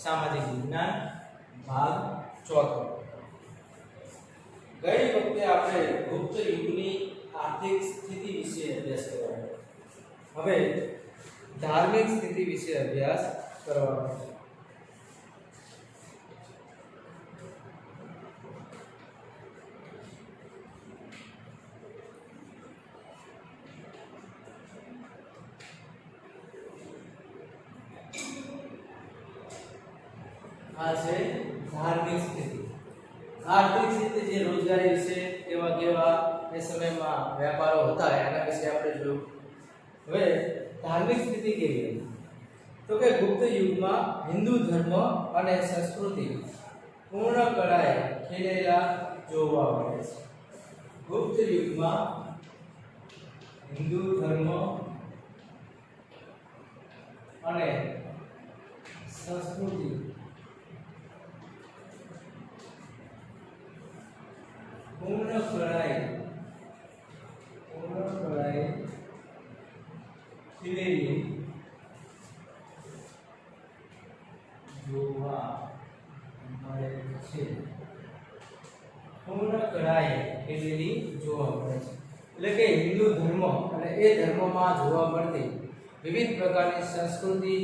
સામાજિક વિજ્ઞાન ભાગ ચોથો। ગઈ વખતે આપણે ગુપ્ત યુગની આર્થિક સ્થિતિ વિશે અભ્યાસ કર્યો। હવે ધાર્મિક સ્થિતિ વિશે અભ્યાસ કરવાનો છે। આ છે ધાર્મિક સ્થિતિ। આર્થિક સ્થિતિ જે રોજગારી વિશે કેવા કેવા એ સમયમાં વ્યાપારો હતા એના વિશે આપણે જોયું। હવે ધાર્મિક સ્થિતિ કેવી હતી તો કે ગુપ્ત યુગમાં હિન્દુ ધર્મ અને સંસ્કૃતિ પૂર્ણ કળાએ ખીલેલા જોવા મળે છે। ગુપ્ત યુગમાં હિન્દુ ધર્મ અને સંસ્કૃતિ પૂર્ણ કળાએ ખીલેલી જોવા મળે છે। પૂર્ણ કળાએ ખીલેલી જોવા મળે છે એટલે કે હિન્દુ ધર્મ અને એ ધર્મમાં જોવા મળતી વિવિધ પ્રકારની સંસ્કૃતિ,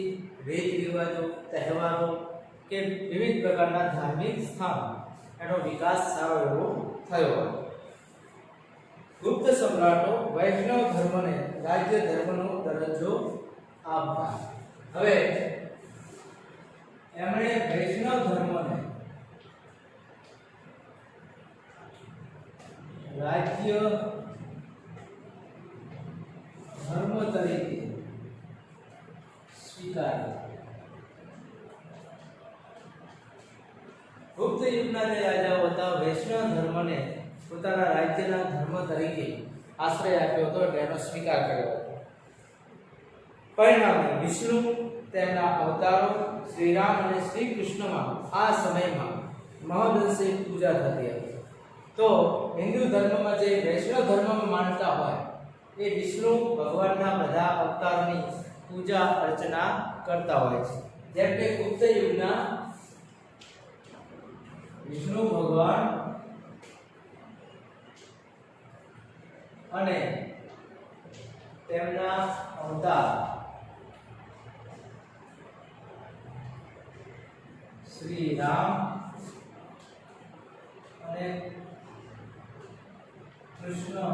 રીત રિવાજો, તહેવારો કે વિવિધ પ્રકારના ધાર્મિક સ્થાનો એનો વિકાસ સારો એવો થયો। ગુપ્ત સમ્રાટો વૈષ્ણવ ધર્મને રાજ્ય ધર્મનો દરજ્જો આપતા। હવે એમણે વૈષ્ણવ ધર્મને રાજ્ય ધર્મ તરીકે સ્વીકાર્યો। ગુપ્ત યુગના જે રાજાઓ હતા વૈષ્ણવ ધર્મને પોતાના રાજ્યના ધર્મ તરીકે આશ્રય આપ્યો હતો એટલે એનો સ્વીકાર કર્યો હતો। પરિણામે વિષ્ણુ, તેમના અવતારો શ્રી રામ અને શ્રી કૃષ્ણમાં આ સમયમાં મહદઅંશે પૂજા થતી હતી। તો હિન્દુ ધર્મમાં જે વૈષ્ણવ ધર્મમાં માનતા હોય એ વિષ્ણુ ભગવાનના બધા અવતારોની પૂજા અર્ચના કરતા હોય છે। જેમ કે ગુપ્ત યુગના વિષ્ણુ ભગવાન અને તેમના અવતાર શ્રી રામ અને કૃષ્ણ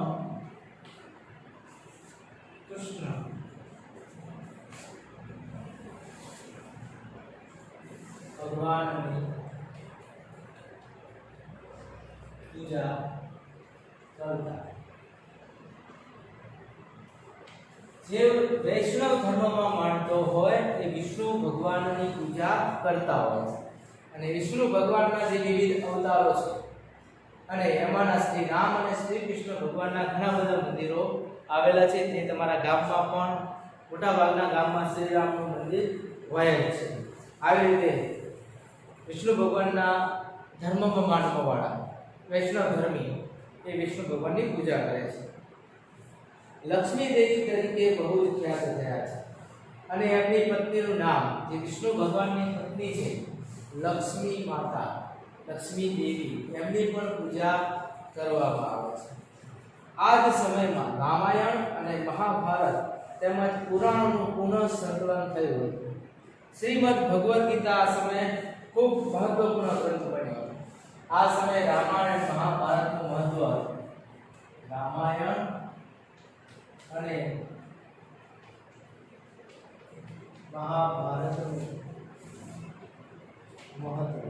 ભગવાનની પૂજા કરતા। જે વૈષ્ણવ ધર્મમાં માનતો હોય એ વિષ્ણુ ભગવાનની પૂજા કરતા હોય છે અને વિષ્ણુ ભગવાનના જે વિવિધ અવતારો છે અને એમાંના શ્રી રામ અને શ્રી કૃષ્ણ ભગવાનના ઘણા બધા મંદિરો આવેલા છે। તે તમારા ગામમાં પણ મોટાભાગના ગામમાં શ્રી રામનું મંદિર હોય જ છે। આવી રીતે વિષ્ણુ ભગવાનના ધર્મમાં માનવાવાળા વૈષ્ણવ ધર્મી એ વિષ્ણુ ભગવાનની પૂજા કરે છે। લક્ષ્મી દેવી તરીકે બહુ જ ખ્યાત થયા છે અને એમની પત્નીનું નામ જે વિષ્ણુ ભગવાનની પત્ની છે લક્ષ્મી માતા, લક્ષ્મી દેવી, એમની પણ પૂજા કરવામાં આવે છે। આ જ સમયમાં રામાયણ અને મહાભારત તેમજ પુરાણોનું પુનઃ સંકલન થયું હતું। શ્રીમદ ભગવદ્ ગીતા આ સમયે ખૂબ મહત્વપૂર્ણ ગ્રંથ બન્યો હતો। આ સમયે રામાયણ અને મહાભારતનું મહત્વ હતું। રામાયણ અને મહાભારતનું મહત્વ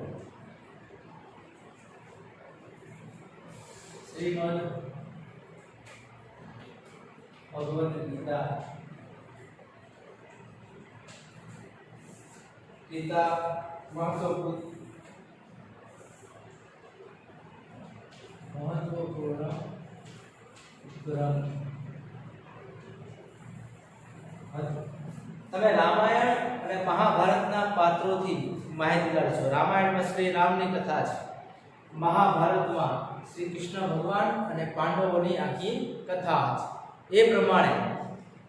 શ્રીમદ ભગવદ્ ગીતા મહત્વપૂર્ણ ગ્રંથ। તમે રામાયણ અને મહાભારતના પાત્રોથી માહિતગાર છો। રામાયણમાં શ્રી રામની કથા છે, મહાભારતમાં શ્રી કૃષ્ણ ભગવાન અને પાંડવોની આખી કથા છે। એ પ્રમાણે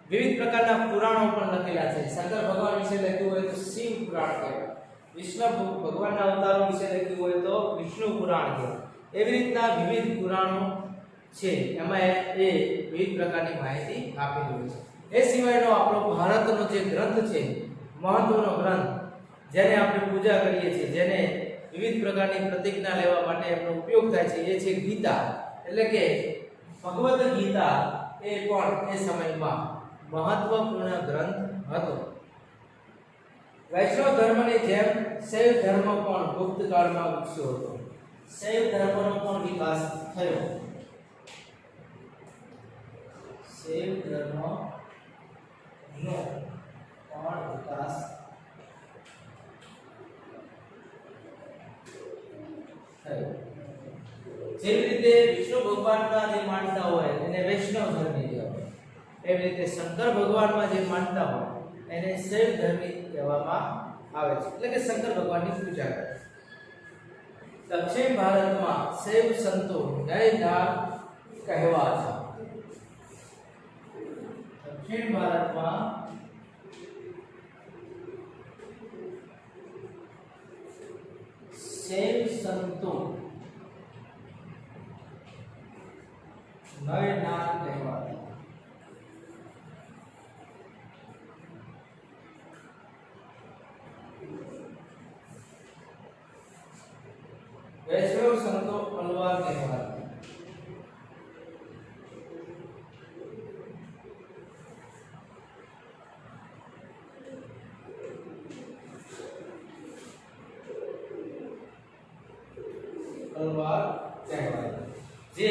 વિવિધ પ્રકારના પુરાણો પણ લખેલા છે। શંકર ભગવાન વિશે લખ્યું હોય તો શિવ પુરાણ કહેવાય, વિષ્ણુ ભગવાનના અવતારો વિશે લખ્યું હોય તો વિષ્ણુ પુરાણ કહેવાય. એવી રીતના વિવિધ પુરાણો છે, એમાં એ વિવિધ પ્રકારની માહિતી આપેલી હોય છે. એ સિવાયનો આપણો ભારતનો જે ગ્રંથ છે, મહત્વનો ગ્રંથ, જેને આપણે પૂજા કરીએ છીએ, જેને વિવિધ પ્રકારની પ્રતિજ્ઞા લેવા માટે એનો ઉપયોગ થાય છે, એ છે ગીતા. એટલે કે ભગવદ ગીતા એ પણ એ સમયમાં મહત્વપૂર્ણ ગ્રંથ હતો. વૈષ્ણવ ધર્મની જેમ શૈવ ધર્મ પણ ગુપ્ત કાળમાં વિકસ્યો હતો. શૈવ ધર્મનો પણ વિકાસ થયો. શૈવ ધર્મનો પણ વિકાસ થયો. જેવી રીતે વિષ્ણુ ભગવાનના જે માનતા હોય એને વૈષ્ણવ ધર્મી કહેવાય, એવી રીતે શંકર ભગવાનમાં જે માનતા હોય એને શૈવ ધર્મી કહેવામાં આવે છે. એટલે કે શંકર ભગવાનની પૂજા કરે. દક્ષિણ ભારતમાં શૈવ સંતો નયનાર કહેવાતા. દક્ષિણ ભારતમાં શૈવ સંતો નયનાર કહેવાતા. વૈષ્ણવ સંતો અલવાર કહેવાતા. અલવાર કહેવાય. જે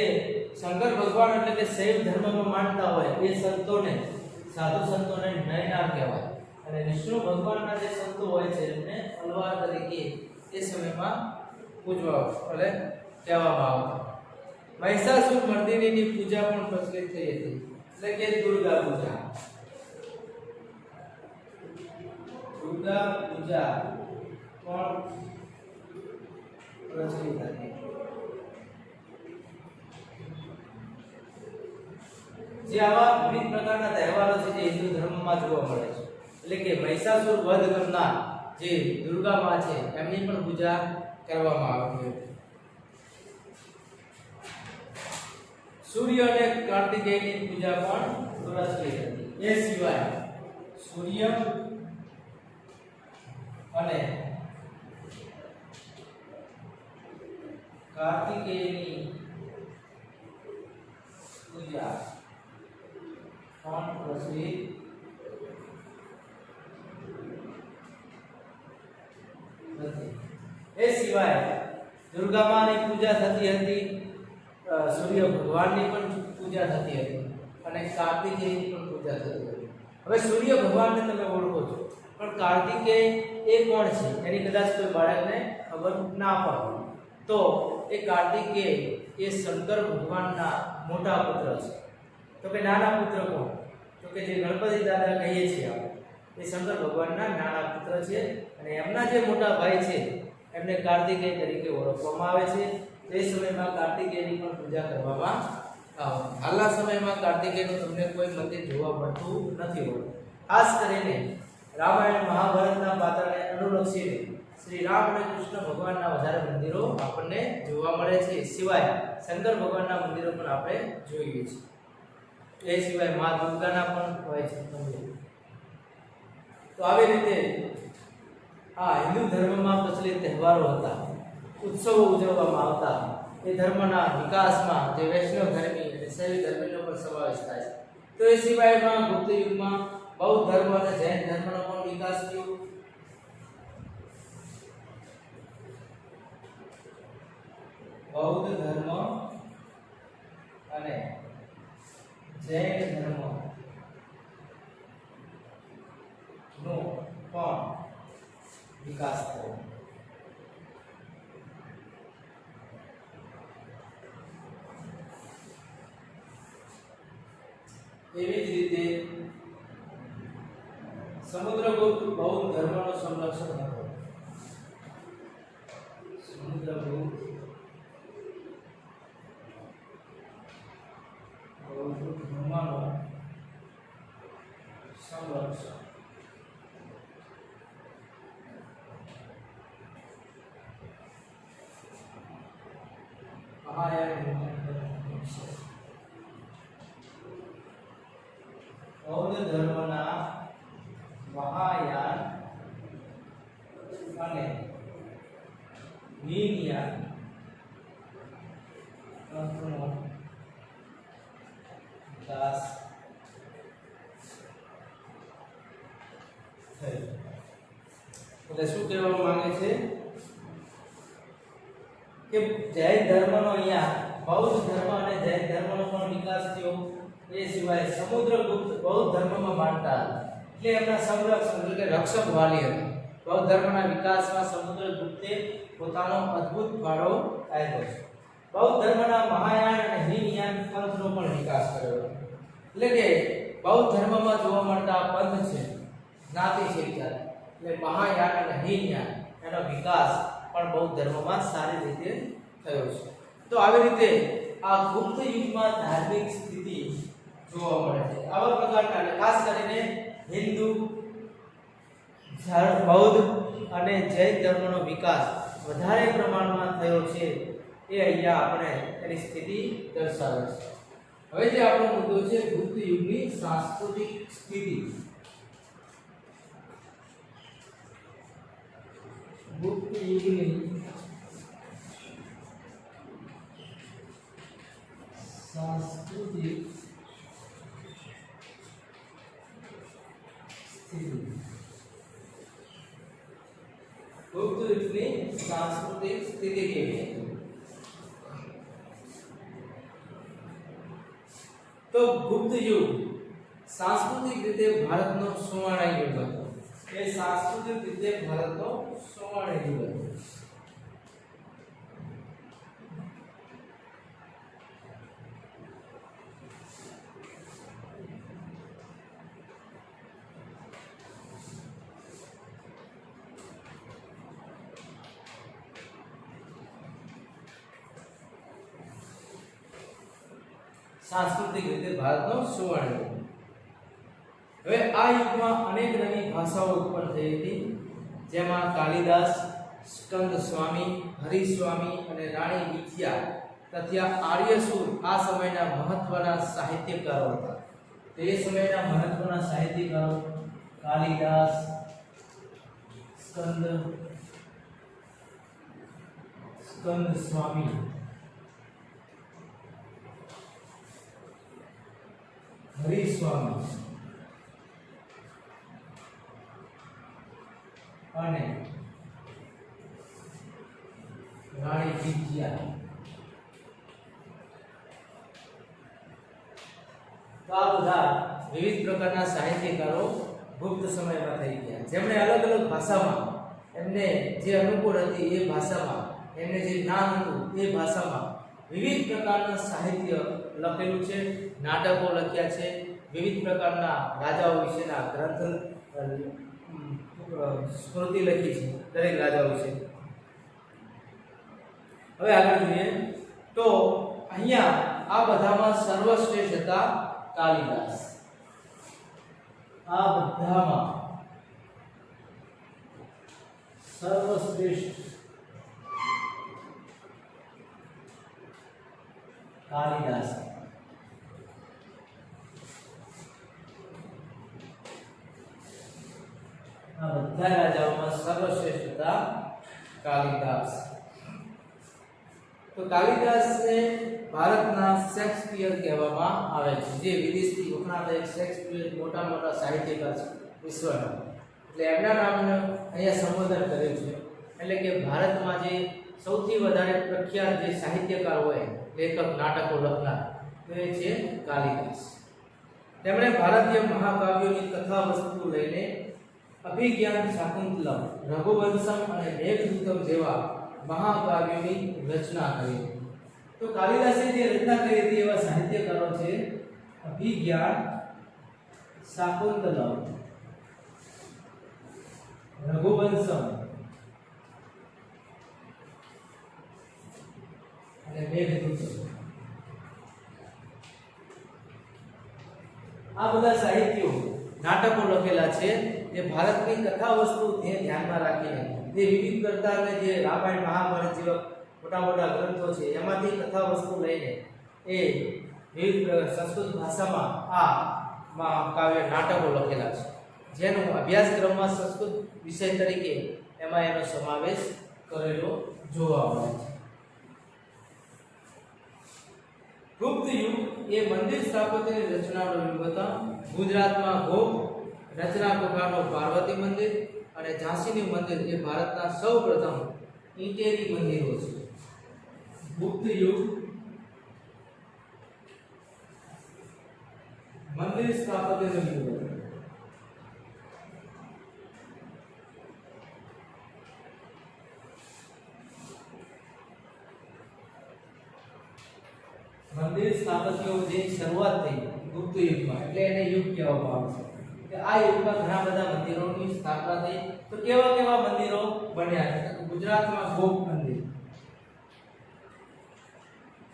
શંકર ભગવાન એટલે કે શૈવ ધર્મમાં માનતા હોય એ સંતોને, સાધુ સંતોને નયનાર કહેવાય. અને વિષ્ણુ ભગવાનના જે સંતો હોય છે એમને અલવાર તરીકે એ સમયમાં પૂજવા એટલે કહેવામાં આવતા. મહિષાસુર મર્દિનીની પૂજા પણ પ્રચલિત થઈ હતી. એટલે કે દુર્ગા પૂજા. દુર્ગા પૂજા પણ પ્રચલિત હતી. જે આવા વિવિધ પ્રકારના તહેવારો છે જે હિન્દુ ધર્મમાં જોવા મળે છે. એટલે કે મહિષાસુર વધ કરનાર જે દુર્ગા માં છે એમની પણ પૂજા કરવામાં આવે છે. સૂર્ય અને કાર્તિકેયની પૂજા પણ પ્રચલિત હતી. એ સિવાય સૂર્ય અને કાર્તિકેયની પૂજા પણ પ્રચલિત હતી. એ સિવાય દુર્ગા માની પૂજા થતી હતી, સૂર્ય ભગવાનની પણ પૂજા થતી હતી અને કાર્તિકેયની પણ પૂજા થતી હતી. હવે સૂર્ય ભગવાનને તમે ઓળખો છો, પણ કાર્તિકેય એ કોણ છે એની કદાચ કોઈ બાળકને ખબર ના પડે તો એ કાર્તિકેય એ શંકર ભગવાનના મોટા પુત્ર છે. તો કે નાના પુત્ર કોણ? તો કે જે ગણપતિ દાદા કહીએ છીએ આપણે, એ શંકર ભગવાનના નાના પુત્ર છે. અને એમના જે મોટા ભાઈ છે એમને કાર્તિકેય તરીકે ઓળખવામાં આવે છે. તે સમયમાં કાર્તિકેયની પણ પૂજા કરવામાં આવે. હાલના સમયમાં કાર્તિકેયનું તમને કોઈ મંદિર જોવા મળતું નથી હોતું. ખાસ કરીને રામાયણ મહાભારતના પાત્રને અનુલક્ષીને શ્રી રામ અને કૃષ્ણ ભગવાનના વધારે મંદિરો આપણને જોવા મળે છે. સિવાય શંકર ભગવાનના મંદિરો પણ આપણે જોઈએ છીએ. એ સિવાય મા દુર્ગાના પણ હોય છે મંદિર. તો આવી રીતે આ હિન્દુ ધર્મમાં પ્રચલિત તહેવારો હતા, ઉત્સવો ઉજવવામાં આવતા. એ ધર્મના વિકાસમાં જે વૈષ્ણવ ધર્મી અને શૈવ ધર્મીનો પણ સમાવેશ થાય છે. તો એ સિવાયમાં ગુપ્ત યુગમાં બૌદ્ધ ધર્મ અને જૈન ધર્મનો પણ વિકાસ થયો. બૌદ્ધ ધર્મ અને જૈન ધર્મ નો પણ વિકાસ થયો. એવી જ રીતે સમુદ્રગુપ્ત બૌદ્ધ ધર્મનો સંરક્ષણ હતો. સમુદ્રગુપ્ત બૌદ્ધ ધર્મનો સંરક્ષણ. બૌદ્ધ ધર્મના મહાયાન અને હીનયાન પંથનો વિકાસ થયો. એટલે શું કહેવા માંગે છે કે જૈન ધર્મનો અહીંયા બૌદ્ધ ધર્મ અને જૈન ધર્મનો પણ વિકાસ થયો. એ સિવાય સમુદ્રગુપ્ત બૌદ્ધ ધર્મમાં માનતા એટલે એમના સંરક્ષક એટલે કે રક્ષક વાલી હતા. બૌદ્ધ ધર્મના વિકાસમાં સમુદ્રગુપ્તે પોતાનો અદ્ભુત ફાળો આપ્યો છે. બૌદ્ધ ધર્મના મહાયાન અને હીનયાન પંથનો પણ વિકાસ કર્યો. એટલે કે બૌદ્ધ ધર્મમાં જોવા મળતા પંથ છે, જ્ઞાતિ છે વિચાર, એટલે મહાયાન અને હીનયાન એનો વિકાસ પણ બૌદ્ધ ધર્મમાં સારી રીતે થયો છે. તો આવી રીતે આ ગુપ્ત યુગમાં ધાર્મિક સ્થિતિ જોવા મળે છે. આવા પ્રકારના ખાસ કરીને હિન્દુ, બૌદ્ધ અને જૈન ધર્મનો વિકાસ વધારે પ્રમાણમાં થયો છે એ અહીંયા આપણે એની સ્થિતિ દર્શાવે છે. હવે જે આપણો મુદ્દો છે ગુપ્ત યુગની સાંસ્કૃતિક સ્થિતિ. ગુપ્ત યુગની સાંસ્કૃતિક સ્થિતિ. ગુપ્ત યુગની સાંસ્કૃતિક સ્થિતિ કેવી હતી? તો ગુપ્ત યુગ સાંસ્કૃતિક રીતે ભારતનો સુવર્ણ યુગ હતો. એ સાંસ્કૃતિક રીતે ભારતનો સુવર્ણ યુગ હતો. સાંસ્કૃતિક રીતે ભારતનો સુવર્ણ યુગ. હવે આ યુગમાં અનેક નવી ભાષાઓ ઉત્પન્ન થઈ હતી, જેમાં કાલિદાસ, સ્કંદ સ્વામી, હરિસ્વામી અને રાણી વિદ્યા તથા આર્યસુર આ સમયના મહત્વના સાહિત્યકારો હતા. તે સમયના મહત્વના સાહિત્યકારો કાલિદાસ, સ્કંદ સ્વામી, હરિસ્વામી અને રાણી વિદ્યા. તો આ બધા વિવિધ પ્રકારના સાહિત્યકારો ગુપ્ત સમયમાં થઈ ગયા, જેમણે અલગ અલગ ભાષામાં એમને જે અનુકૂળ હતી એ ભાષામાં, એમને જે જ્ઞાન હતું એ ભાષામાં વિવિધ પ્રકારના સાહિત્ય લખેલું છે, નાટકો લખ્યા છે, વિવિધ પ્રકારના રાજાઓ વિશેના ગ્રંથ સ્મૃતિ લખી છે દરેક રાજાઓ વિશે. હવે આગળ જોઈએ તો અહીંયા આ બધામાં સર્વશ્રેષ્ઠ હતા કાલિદાસ. આ બધામાં સર્વશ્રેષ્ઠ કાલિદાસ. આ બધા રાજાઓમાં સર્વશ્રેષ્ઠ હતા કાલિદાસ. તો કાલિદાસને ભારતના શેક્સપિયર કહેવામાં આવે છે, જે વિદેશથી વખણાતા એક શેક્સપિયર મોટા સાહિત્યકાર છે વિશ્વના. એટલે એમના નામનું અહીંયા સંબોધન કર્યું છે. એટલે કે ભારતમાં જે સૌથી વધારે પ્રખ્યાત જે સાહિત્યકાર હોય, લેખક, નાટકો લખનાર, તે છે કાલિદાસ. તેમણે ભારતીય મહાકાવ્યોની કથા વસ્તુ લઈને અભિજ્ઞાન શાકુંતલમ, રઘુવંશમ અને મેઘદૂતમ જેવા મહાકાવ્યોની રચના કરી. તો કાલિદાસે જે રચના કરી હતી એવા સાહિત્યકારો છે અભિજ્ઞાન શાકુંતલમ, રઘુવંશમ અને મેઘદૂતમ. આ બધા સાહિત્યો, નાટકો લખેલા છે જે ભારતની કથા વસ્તુ ધ્યાનમાં રાખીને, જે વિવિધ પ્રકારના જે રામાયણ, મહાભારત જેવા મોટા મોટા ગ્રંથો છે એમાંથી કથા વસ્તુ લઈને એ વિવિધ સંસ્કૃત ભાષામાં આ મહાકાવ્ય નાટકો લખેલા છે, જેનો અભ્યાસક્રમમાં સંસ્કૃત વિષય તરીકે એમાં એનો સમાવેશ કરેલો જોવા મળે છે. ગુપ્ત યુગ એ મંદિર સ્થાપત્યની રચનાનો યુગ હતો. ગુજરાતમાં ગોપ રચના પ્રકારનો પાર્વતી મંદિર અને ઝાંસીનું મંદિર એ ભારતના સૌપ્રથમ ઈંટેરી મંદિરો છે. ગુપ્ત યુગ મંદિર સ્થાપત્યનો યુગ હતો. મંદિર સ્થાપત્યની શરૂઆત થઈ ગુપ્ત યુગમાં, એટલે એને યુગ કહેવામાં આવે છે. કે આ યુગમાં ઘણા બધા મંદિરોની સ્થાપના થઈ. તો કેવા કેવા મંદિરો બન્યા છે? ગુજરાતમાં ગોપ મંદિર,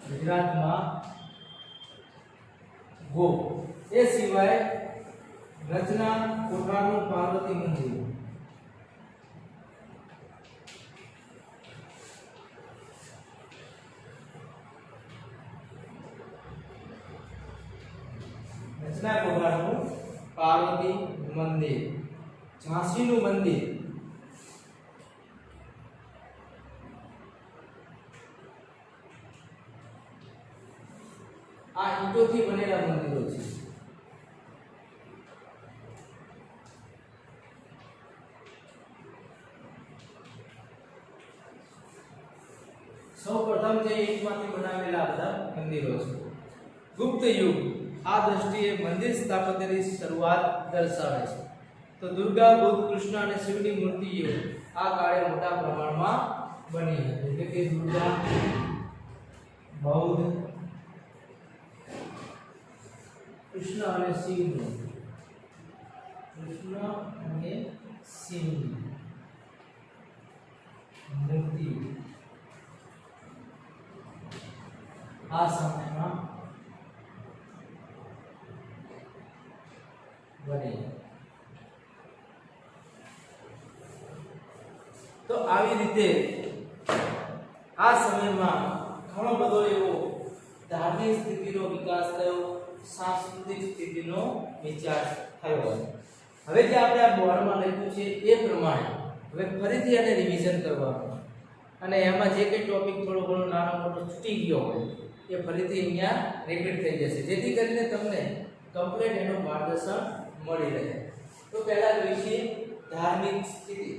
ગુજરાતમાં ગોપ, એ સિવાય રચના કોઠારનું પાર્વતી મંદિર, રચના કોઠારનું પાર્વતી મંદિર, ઝાંસીનું મંદિર, આ ઈંટોથી બનેલા મંદિરો છે. સૌપ્રથમ જે ઈંટમાંથી બનાવેલા બધા મંદિરો છે. ગુપ્ત યુગ આ દ્રષ્ટિએ મંદિર સ્થાપત્યની શરૂઆત દર્શાવે છે. તો દુર્ગા, બુદ્ધ, કૃષ્ણ અને શિવની મૂર્તિઓ આ કાળે મોટા પ્રમાણમાં બની હતી. એટલે કે દુર્ગા, બૌદ્ધ, કૃષ્ણ અને શિવની, કૃષ્ણ અને શિવની મૂર્તિ આ સમયમાં બની. તો આવી રીતે આ સમયમાં ઘણો બધો એવો ધાર્મિક સ્થિતિનો વિકાસ થયો, સાંસ્કૃતિક સ્થિતિનો વિકાસ થયો. હવે જે આપણે આ બોર્ડમાં લખ્યું છે એ પ્રમાણે હવે ફરીથી આને રિવિઝન કરવાનું, અને એમાં જે કંઈ ટોપિક થોડો ઘણો નાનો મોટો છૂટી ગયો હોય એ ફરીથી અહીંયા રિપીટ થઈ જશે, જેથી કરીને તમને કમ્પ્લીટ એનું માર્ગદર્શન મળી રહે. તો પહેલા જોઈશે ધાર્મિક સ્થિતિ.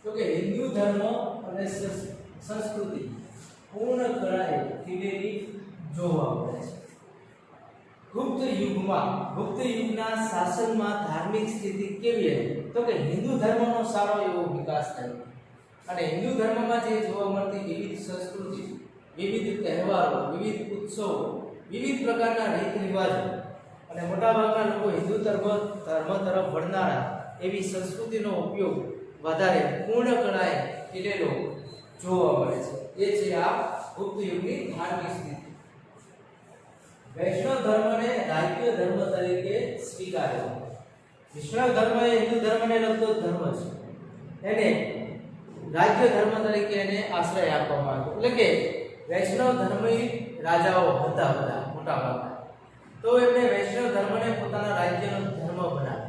તો કે હિન્દુ ધર્મ અને સંસ્કૃતિ પૂર્ણ કળાએ ખીલેલી જોવા મળે છે. ગુપ્ત યુગના શાસનમાં ધાર્મિક સ્થિતિ કેવી હતી? તો કે હિન્દુ ધર્મનો સારો એવો વિકાસ થયો, અને હિન્દુ ધર્મમાં જે જોવા મળતી વિવિધ સંસ્કૃતિ, વિવિધ તહેવારો, વિવિધ ઉત્સવો, વિવિધ પ્રકારના રીત રિવાજો, અને મોટાભાગના લોકો હિન્દુ ધર્મ તરફ વળનારા એવી સંસ્કૃતિનો ઉપયોગ વધારે પૂર્ણ કળાએ ખીલેલો જોવા મળે છે. એ છે આ ગુપ્ત યુગની ધાર્મિક સ્થિતિ. વૈષ્ણવ ધર્મને રાજ્ય ધર્મ તરીકે સ્વીકાર્યો. વૈષ્ણવ ધર્મ એ હિન્દુ ધર્મને લગતો ધર્મ છે, એને રાજ્ય ધર્મ તરીકે એને આશ્રય આપવામાં આવ્યો. એટલે કે વૈષ્ણવ ધર્મી રાજાઓ હતા બધા મોટાભાગના, તો એમણે વૈષ્ણવ ધર્મને પોતાના રાજ્યનો ધર્મ બનાવ્યો.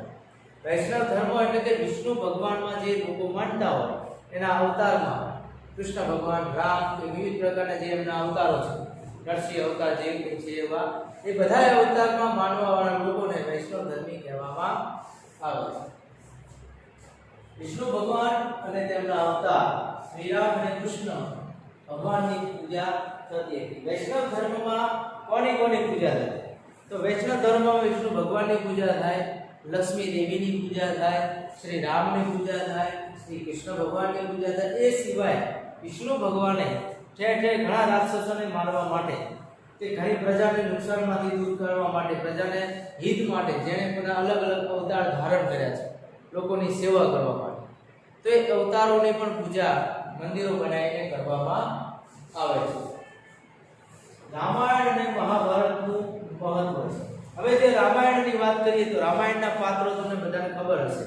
વૈષ્ણવ ધર્મ એટલે કે વિષ્ણુ ભગવાનમાં જે લોકો માનતા હોય એના અવતારમાં કૃષ્ણ ભગવાન, રામ કે વિવિધ પ્રકારના જે એમના અવતારો છે, નરસિંહ અવતાર જે છે એવા, એ બધા અવતારમાં માનવાવાળા લોકોને વૈષ્ણવ ધર્મી કહેવામાં આવે છે. વિષ્ણુ ભગવાન અને તેમના અવતાર શ્રી રામ અને કૃષ્ણ ભગવાનની પૂજા થતી હતી. વૈષ્ણવ ધર્મમાં કોની પૂજા થાય? તો વૈષ્ણવ ધર્મમાં વિષ્ણુ ભગવાનની પૂજા થાય, લક્ષ્મી દેવીની પૂજા થાય, શ્રી રામની પૂજા થાય, શ્રી કૃષ્ણ ભગવાનની પૂજા થાય. એ સિવાય વિષ્ણુ ભગવાને ઠેર ઠેર ઘણા રાક્ષસોને મારવા માટે, કે ઘણી પ્રજાને નુકસાનમાંથી દૂર કરવા માટે, પ્રજાને હિત માટે જેણે પોતાના અલગ અલગ અવતાર ધારણ કર્યા છે લોકોની સેવા કરવા માટે, તો એ અવતારોની પણ પૂજા મંદિરો બનાવીને કરવામાં આવે છે. રામાયણ અને મહાભારતનું મહત્વ છે. હવે જે રામાયણની વાત કરીએ તો રામાયણના પાત્રો તમને બધાને ખબર હશે.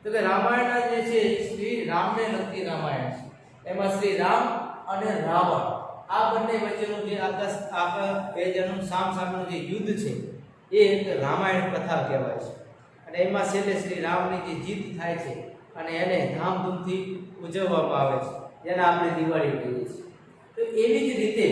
તો કે રામાયણના જે છે શ્રી રામને લગતી રામાયણ છે. એમાં શ્રી રામ અને રાવણ આ બંને વચ્ચેનું જે આખા બે જણનું સામસામેનું જે યુદ્ધ છે એ એક રામાયણ કથા કહેવાય છે અને એમાં છેલ્લે શ્રી રામની જે જીત થાય છે અને એને ધામધૂમથી ઉજવવામાં આવે છે જેને આપણે દિવાળી કહીએ છીએ તો એવી જ રીતે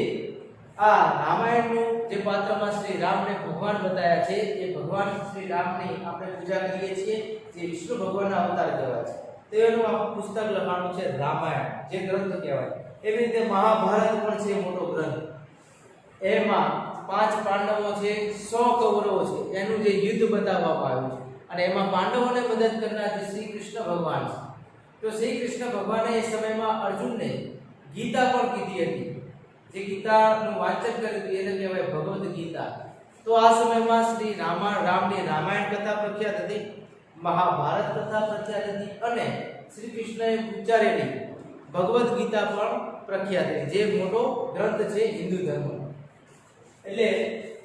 આ રામાયણનું જે પાત્રમાં શ્રી રામને ભગવાન બતાવ્યા છે એ ભગવાન શ્રી રામની આપણે પૂજા કરીએ છીએ જે વિષ્ણુ ભગવાનના અવતાર કહેવાય છે તો એનું આ પુસ્તક લખાણું છે રામાયણ જે ગ્રંથ કહેવાય એવી રીતે મહાભારત પણ છે મોટો ગ્રંથ એમાં 5 પાંડવો છે 100 કૌરવો છે એનું જે યુદ્ધ બતાવવામાં આવ્યું છે અને એમાં પાંડવોને મદદ કરનાર જે શ્રી કૃષ્ણ ભગવાન છે તો શ્રી કૃષ્ણ ભગવાને એ સમયમાં અર્જુનને ગીતા પણ કીધી હતી જે ગીતાનું વાંચન કર્યું હતું એને કહેવાય ભગવદ ગીતા તો આ સમયમાં શ્રી રામની રામાયણ કથા પ્રખ્યાત હતી મહાભારત કથા પ્રખ્યાત હતી અને શ્રી કૃષ્ણએ ઉચ્ચારેલી ભગવદ ગીતા પણ પ્રખ્યાત હતી જે મોટો ગ્રંથ છે હિન્દુ ધર્મનો એટલે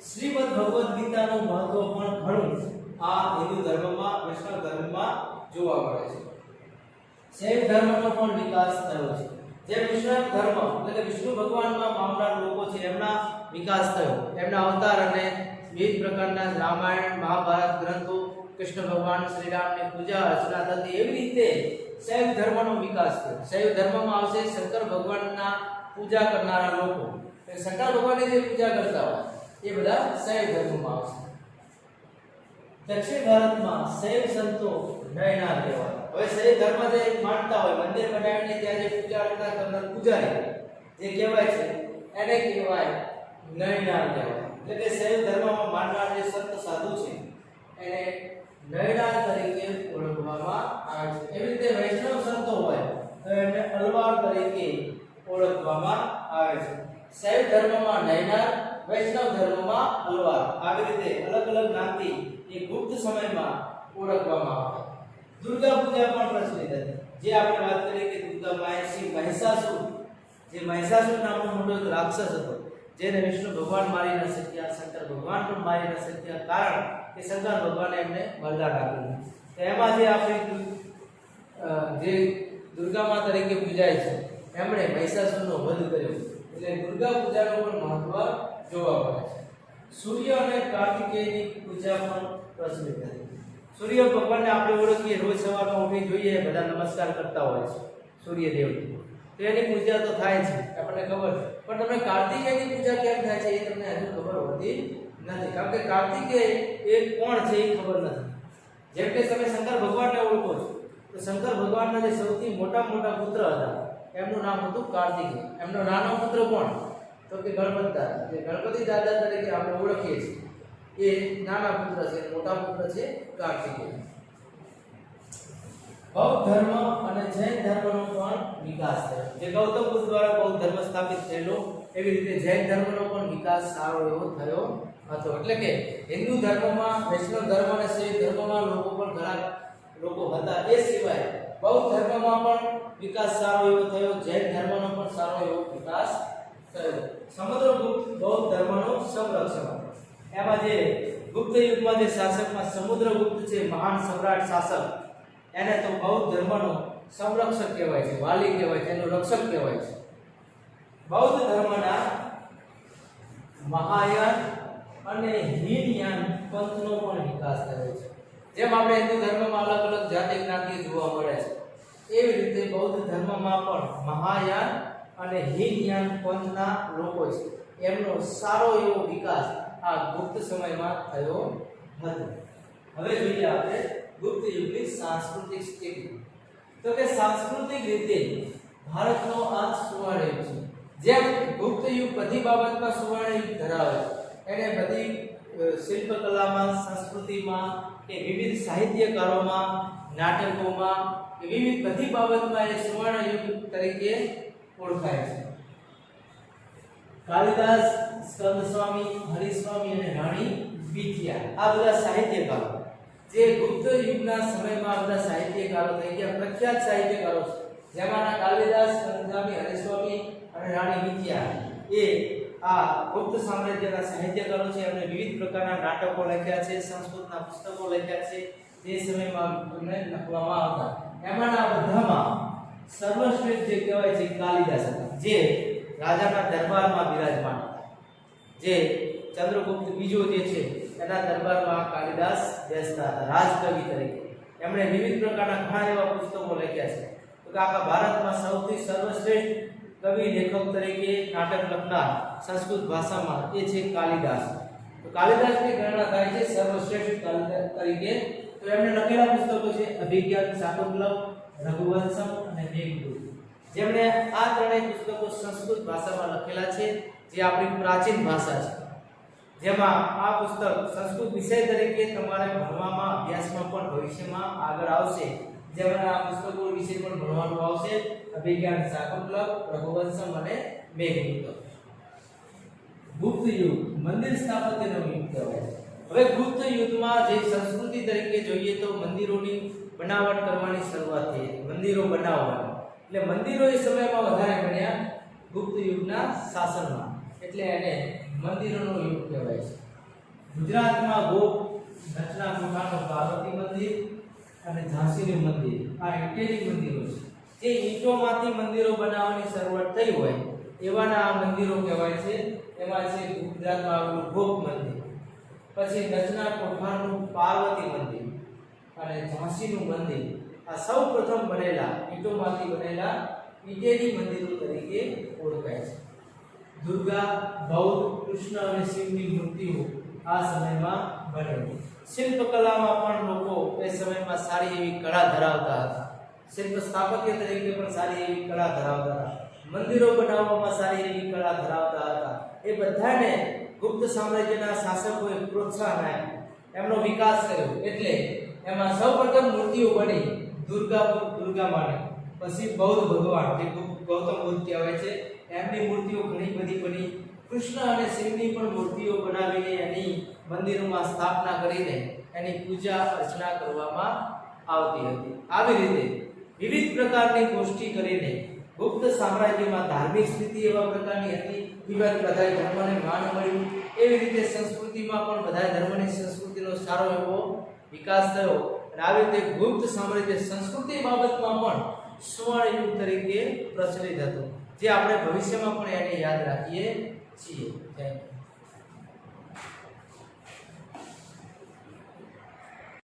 શ્રીમદ ભગવદ ગીતાનું મહત્વ પણ ઘણું આ હિન્દુ ધર્મમાં વૈષ્ણવ ધર્મમાં જોવા મળે છે શૈવ ધર્મનો પણ વિકાસ થયો છે જે વૈષ્ણવ ધર્મ એટલે કે વિષ્ણુ ભગવાનમાં માનનાર લોકો છે એમના વિકાસ થયો એમના અવતાર અને વિવિધ પ્રકારના રામાયણ મહાભારત ગ્રંથો કૃષ્ણ ભગવાન શ્રી રામની પૂજા અર્ચના થતી એવી રીતે શૈવ ધર્મનો વિકાસ થયો શૈવ ધર્મમાં આવશે શંકર ભગવાનના પૂજા કરનારા લોકો શંકર ભગવાનની જે પૂજા કરતા હોય એ બધા શૈવ ધર્મમાં આવશે દક્ષિણ ભારતમાં શૈવ સંતો નયનાર કહેવાય હવે શૈવ ધર્મ જે માનતા હોય મંદિર બનાવીને ત્યાં જે પૂજા અર્ચના કરનાર પૂજારી જે કહેવાય છે એને કહેવાય નયનાર કહેવાય એટલે કે શૈવ ધર્મમાં માનનાર જે સંત સાધુ છે એને નયનાર તરીકે ઓળખવામાં આવે છે એવી રીતે વૈષ્ણવ સંતો હોય તો એમને અલવાર તરીકે ઓળખવામાં આવે છે શૈવ ધર્મમાં નયનાર વૈષ્ણવ ધર્મમાં અલવાર આવી રીતે અલગ અલગ નામથી એ ગુપ્ત સમયમાં ઓળખવામાં આવે દુર્ગા પૂજા પણ પ્રચલિત હતી જે આપણે વાત કરીએ કે દુર્ગા માએ શ્રી મહિષાસુર જે મહિષાસુર નામનો મોટો એક રાક્ષસ હતો જેને વિષ્ણુ ભગવાન મારી ન શક્યા શંકર ભગવાન પણ મારી ન શક્યા કારણ કે શંકર ભગવાને એમને વરદાન આપ્યું તો એમાં જે આપણી જે દુર્ગા મા તરીકે પૂજાય છે એમણે મહિષાસુરનો વધ કર્યો એટલે દુર્ગા પૂજાનું પણ મહત્વ જોવા મળે છે સૂર્ય અને કાર્તિકેયની પૂજા પણ પ્રચલિત હતી સૂર્ય ભગવાનને આપણે ઓળખીએ રોજ સવારમાં ઉઠી જોઈએ બધા નમસ્કાર કરતા હોય છે સૂર્યદેવની તો એની પૂજા તો થાય છે આપણને ખબર પણ તમને કાર્તિકેયની પૂજા કેમ થાય છે એ તમને હજુ ખબર હોતી નથી કારણ કે કાર્તિકેય એ કોણ છે એ ખબર નથી જેમ કે તમે શંકર ભગવાનને ઓળખો છો તો શંકર ભગવાનના જે સૌથી મોટા પુત્ર હતા એમનું નામ હતું કાર્તિકેય એમનો નાનો પુત્ર કોણ તો કે ગણપતિ દાદા જે ગણપતિ દાદા તરીકે આપણે ઓળખીએ છીએ એ નાના પુત્ર છે મોટા પુત્ર છે કાર્તિકેય બૌદ્ધ ધર્મ અને જૈન ધર્મનો પણ વિકાસ થયો જે ગૌતમ બુદ્ધ દ્વારા બૌદ્ધ ધર્મ સ્થાપિત થયેલો એવી રીતે જૈન ધર્મનો પણ વિકાસ સારો એવો થયો હતો એટલે કે હિન્દુ ધર્મમાં વૈષ્ણવ ધર્મ અને શૈવ ધર્મમાં લોકો પણ ઘણા લોકો હતા એ સિવાય બૌદ્ધ ધર્મમાં પણ વિકાસ સારો એવો થયો જૈન ધર્મનો પણ સારો એવો વિકાસ થયો સમુદ્રગુપ્ત બૌદ્ધ ધર્મનો સંરક્ષક એમાં જે ગુપ્ત યુગમાં જે શાસકમાં સમુદ્રગુપ્ત છે મહાન સમ્રાટ શાસક એને તો બૌદ્ધ ધર્મનો સંરક્ષક કહેવાય છે વાલી કહેવાય છે એનો રક્ષક કહેવાય છે બૌદ્ધ ધર્મના મહાયાન અને હીનયાન પંથનો પણ વિકાસ થયો છે જેમ આપણે હિન્દુ ધર્મમાં અલગ અલગ જાતિ જ્ઞાતિ જોવા મળે છે એવી રીતે બૌદ્ધ ધર્મમાં પણ મહાયાન અને હીનયાન પંથના લોકો છે એમનો સારો એવો વિકાસ આ ગુપ્ત સમયમાં થયો હતો હવે જોઈએ આપણે ગુપ્ત યુગની સાંસ્કૃતિક સ્થિતિ તો કે સાંસ્કૃતિક રીતે ભારતનો આ સુવર્ણ યુગ છે જેમ ગુપ્ત યુગ બધી બાબતમાં સુવર્ણ યુગ ધરાવે છે એને બધી શિલ્પકલામાં સંસ્કૃતિમાં કે વિવિધ સાહિત્યકારોમાં નાટકોમાં કે વિવિધ બધી બાબતમાં એ સુવર્ણ યુગ તરીકે ઓળખાય છે કાલિદાસ સ્કંદસ્વામી હરિસ્વામી અને રાણી વિદ્યા આ બધા સાહિત્યકારો જે ગુપ્ત યુગના સમયમાં બધા સાહિત્યકારો થઈ ગયા પ્રખ્યાત સાહિત્યકારો છે જેમાંના કાલિદાસ સ્કંદસ્વામી હરિસ્વામી અને રાણી વિદ્યા એ આ ગુપ્ત સામ્રાજ્યના સાહિત્યકારો છે એમણે વિવિધ પ્રકારના નાટકો લખ્યા છે સંસ્કૃતના પુસ્તકો લખ્યા છે તે સમયમાં એમને લખવામાં આવતા એમાંના બધામાં સર્વશ્રેષ્ઠ જે કહેવાય છે કાલિદાસ હતા, જે રાજાના દરબારમાં બિરાજમાન હતા. જે ચંદ્રગુપ્ત બીજો જે છે એના દરબારમાં કાલિદાસ બેસતા હતા રાજકવિ તરીકે. એમણે વિવિધ પ્રકારના ઘણા એવા પુસ્તકો લખ્યા છે. તો કે આખા ભારતમાં સૌથી સર્વશ્રેષ્ઠ કવિ લેખક તરીકે નાટક લખનાર સંસ્કૃત ભાષામાં એ છે કાલિદાસ. તો કાલિદાસની ગણના થાય છે સર્વશ્રેષ્ઠ કાલિદાસ તરીકે. તો એમણે લખેલા પુસ્તકો છે અભિજ્ઞાન શાકુંતલમ, રઘુવંશમ અને મેઘદૂત. જેમણે આ ત્રણેય પુસ્તકો સંસ્કૃત ભાષામાં લખેલા છે, જે આપણી પ્રાચીન ભાષા છે. જેમાં આ પુસ્તક સંસ્કૃત વિષય તરીકે તમારે ભણવામાં અભ્યાસમાં પણ ભવિષ્યમાં આગળ આવશે. જેમાં આ પુસ્તકો વિશે પણ ભણવાનું આવશે અભિજ્ઞાન શાકુંતલમ, રઘુવંશમ અને મેઘદૂત. ગુપ્ત યુગ મંદિર સ્થાપત્યનો યુગ કહેવાય છે. હવે ગુપ્ત યુગમાં જે સંસ્કૃતિ તરીકે જોઈએ તો મંદિરોની બનાવટ કરવાની શરૂઆત થઈ હતી. મંદિરો બનાવવાની, એટલે મંદિરો એ સમયમાં વધારે બન્યા ગુપ્ત યુગના શાસનમાં, એટલે એને મંદિરોનો યુગ કહેવાય છે. ગુજરાતમાં ગોપ, નચના કોઠાનું પાર્વતી મંદિર અને ઝાંસીનું મંદિર આ ઇટેલી મંદિરો છે. જે ઈંટોમાંથી મંદિરો બનાવવાની શરૂઆત થઈ હોય એવાના આ મંદિરો કહેવાય છે. એમાં છે ગુજરાતમાં આવેલું ગોપ મંદિર, પછી નચના કોઠારનું પાર્વતી મંદિર અને ઝાંસીનું મંદિર. આ સૌ પ્રથમ બનેલા ઈંટોમાંથી બનેલા ઇટેલી મંદિરો તરીકે ઓળખાય છે. દુર્ગા, બૌદ્ધ, કૃષ્ણ અને શિવની મૂર્તિઓ આ સમયમાં બનેલી. શિલ્પકલામાં પણ લોકો એ સમયમાં સારી એવી કળા ધરાવતા હતા. શિલ્પ સ્થાપત્ય તરીકે પણ સારી એવી કળા ધરાવતા હતા. મંદિરો બનાવવામાં સારી એવી કળા ધરાવતા હતા. એ બધાને ગુપ્ત સામ્રાજ્યના શાસકોએ પ્રોત્સાહન આપ્યું, એમનો વિકાસ કર્યો. એટલે એમાં સૌપ્રથમ મૂર્તિઓ બની દુર્ગા માની, પછી બૌદ્ધ ભગવાન જે ગૌતમ બુદ્ધ કહેવાય છે એમની મૂર્તિઓ ઘણી બધી બની. કૃષ્ણ અને શિવની પણ મૂર્તિઓ બનાવીને એની મંદિરોમાં સ્થાપના કરીને એની પૂજા અર્ચના કરવામાં આવતી હતી. આવી રીતે વિવિધ પ્રકારની ગોષ્ઠી કરીને ગુપ્ત સામ્રાજ્યમાં ધાર્મિક સ્થિતિ એવા પ્રકારની હતી. વિવિધ બધા ધર્મને માન મળ્યું. એવી રીતે સંસ્કૃતિમાં પણ બધા ધર્મની સંસ્કૃતિનો સારો એવો વિકાસ થયો. અને આવી રીતે ગુપ્ત સામ્રાજ્ય સંસ્કૃતિ બાબતમાં પણ સુવર્ણ યુગ તરીકે પ્રચલિત હતું, જે આપણે ભવિષ્યમાં પણ એને યાદ રાખીએ છીએ. Thank you.